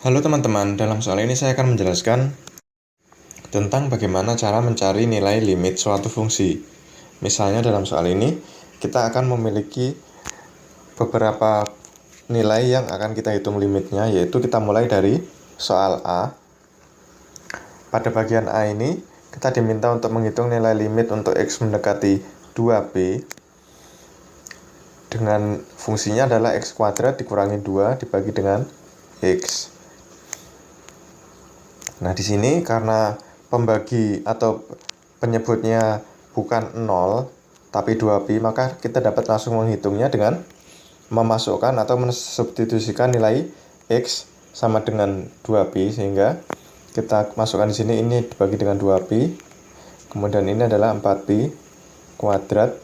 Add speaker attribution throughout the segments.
Speaker 1: Halo teman-teman, dalam soal ini saya akan menjelaskan tentang bagaimana cara mencari nilai limit suatu fungsi. Misalnya dalam soal ini, kita akan memiliki beberapa nilai yang akan kita hitung limitnya, yaitu kita mulai dari soal A. Pada bagian A ini, kita diminta untuk menghitung nilai limit untuk X mendekati 2B dengan fungsinya adalah X kuadrat dikurangi 2 dibagi dengan X. Nah, di sini karena pembagi atau penyebutnya bukan 0 tapi 2pi, maka kita dapat langsung menghitungnya dengan memasukkan atau mensubstitusikan nilai X sama dengan 2pi, sehingga kita masukkan di sini ini dibagi dengan 2pi, kemudian ini adalah 4pi kuadrat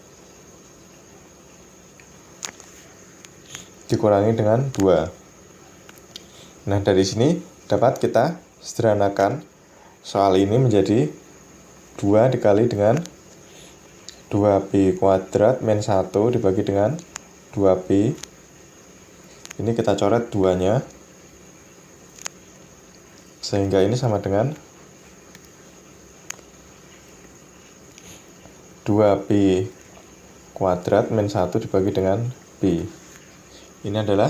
Speaker 1: dikurangi dengan 2. Nah, dari sini dapat kita sederhanakan soal ini menjadi 2 dikali dengan 2pi kuadrat min 1 dibagi dengan 2pi. Ini kita coret 2-nya, sehingga ini sama dengan 2pi kuadrat min 1 dibagi dengan pi. Ini adalah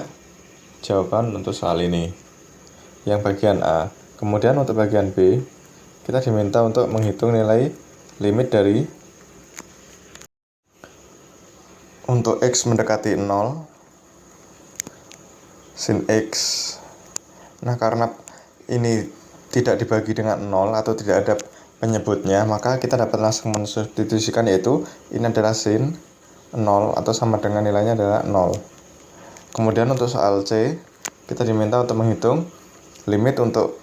Speaker 1: jawaban untuk soal ini, yang bagian A. Kemudian untuk bagian B, kita diminta untuk menghitung nilai limit dari untuk X mendekati 0 sin X. Nah, karena ini tidak dibagi dengan 0 atau tidak ada penyebutnya, maka kita dapat langsung mensubstitusikan, yaitu ini adalah sin 0 atau sama dengan nilainya adalah 0. Kemudian untuk soal C, kita diminta untuk menghitung limit untuk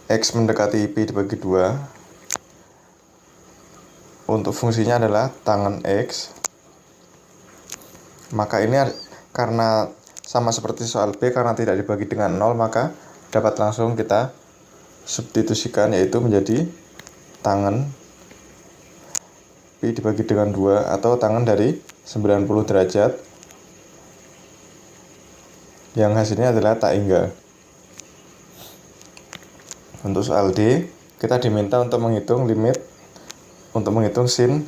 Speaker 1: X mendekati pi dibagi 2. Untuk fungsinya adalah tangen X. Maka ini karena sama seperti soal B, karena tidak dibagi dengan 0, maka dapat langsung kita substitusikan, yaitu menjadi tangen pi dibagi dengan 2 atau tangen dari 90 derajat, yang hasilnya adalah tak hingga. Untuk soal D, kita diminta untuk menghitung limit untuk menghitung sin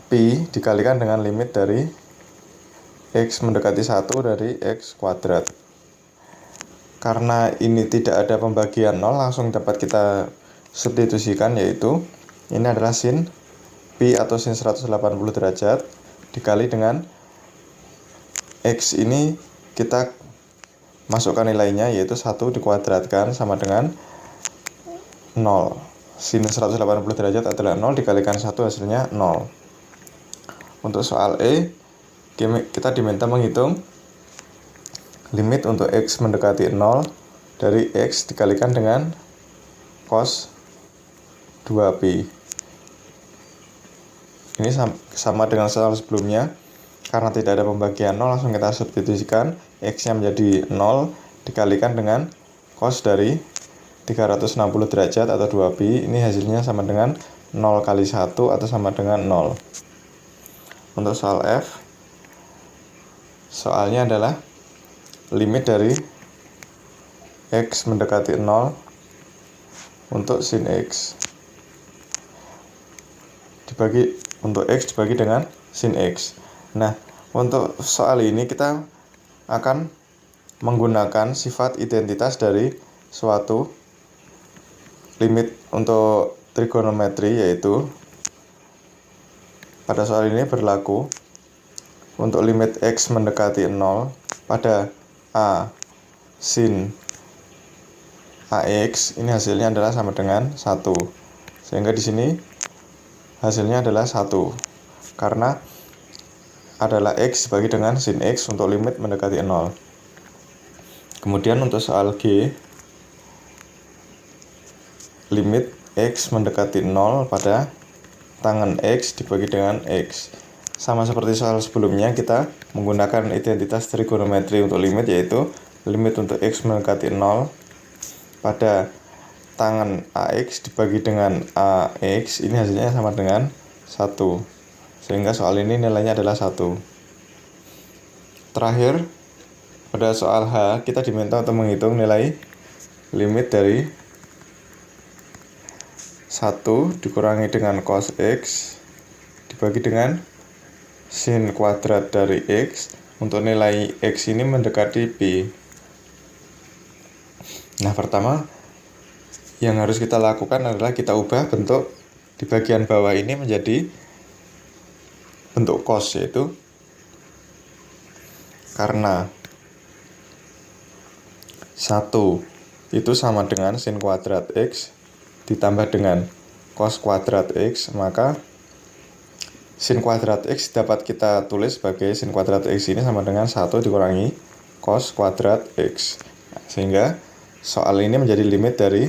Speaker 1: pi dikalikan dengan limit dari X mendekati 1 dari X kuadrat. Karena ini tidak ada pembagian 0, langsung dapat kita substitusikan, yaitu ini adalah sin pi atau sin 180 derajat dikali dengan X ini kita masukkan nilainya, yaitu 1 dikuadratkan sama dengan 0. Sin 180 derajat adalah 0 dikalikan 1, hasilnya 0. Untuk soal E, kita diminta menghitung limit untuk X mendekati 0 dari X dikalikan dengan cos 2pi. Ini sama dengan soal sebelumnya, karena tidak ada pembagian 0, langsung kita substitusikan, X-nya menjadi 0 dikalikan dengan cos dari 360 derajat atau 2pi. Ini hasilnya sama dengan 0 kali 1 atau sama dengan 0. Untuk soal F, soalnya adalah limit dari X mendekati 0 untuk sin X untuk X dibagi dengan sin X. Nah, untuk soal ini kita akan menggunakan sifat identitas dari suatu limit untuk trigonometri, yaitu pada soal ini berlaku untuk limit X mendekati 0 pada A sin AX, ini hasilnya adalah sama dengan 1. Sehingga di sini hasilnya adalah 1 karena adalah X dibagi dengan sin X untuk limit mendekati 0. Kemudian untuk soal G, limit X mendekati 0 pada tangen X dibagi dengan X. Sama seperti soal sebelumnya, kita menggunakan identitas trigonometri untuk limit, yaitu limit untuk X mendekati 0 pada tangen AX dibagi dengan AX, ini hasilnya sama dengan 1. Sehingga soal ini nilainya adalah 1. Terakhir, pada soal H kita diminta untuk menghitung nilai limit dari 1 dikurangi dengan cos X dibagi dengan sin kuadrat dari X untuk nilai X ini mendekati Pi. Nah, pertama yang harus kita lakukan adalah kita ubah bentuk di bagian bawah ini menjadi bentuk cos, yaitu karena 1 itu sama dengan sin kuadrat X ditambah dengan cos kuadrat X, maka sin kuadrat X dapat kita tulis sebagai sin kuadrat X ini sama dengan 1 dikurangi cos kuadrat X. Sehingga soal ini menjadi limit dari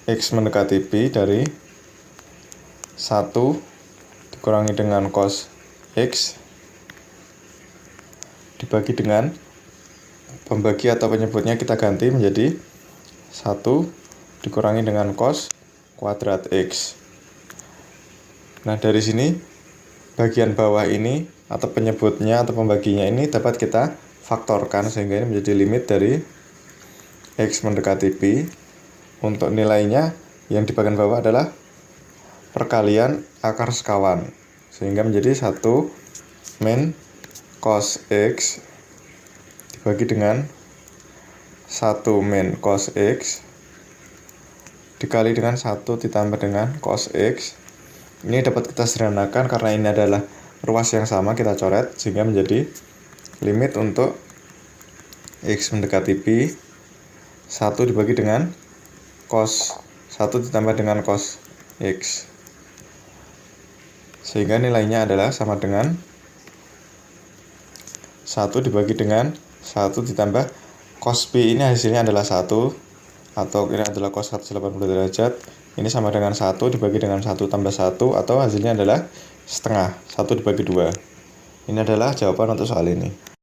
Speaker 1: X mendekati Pi dari 1 dikurangi dengan cos X dibagi dengan pembagi atau penyebutnya kita ganti menjadi 1 dikurangi dengan cos kuadrat X. Nah, dari sini bagian bawah ini atau penyebutnya atau pembaginya ini dapat kita faktorkan sehingga ini menjadi limit dari X mendekati Pi. Untuk nilainya yang di bagian bawah adalah perkalian akar sekawan sehingga menjadi 1 min cos X dibagi dengan 1 min cos X dikali dengan 1 ditambah dengan cos X. Ini dapat kita sederhanakan karena ini adalah ruas yang sama, kita coret sehingga menjadi limit untuk X mendekati Pi 1 dibagi dengan cos 1 ditambah dengan cos X sehingga nilainya adalah sama dengan 1 dibagi dengan 1 ditambah cos Pi ini hasilnya adalah 1 atau ini adalah cos 180 derajat. Ini sama dengan 1 dibagi dengan 1 tambah 1 atau hasilnya adalah setengah, 1 dibagi 2. Ini adalah jawaban untuk soal ini.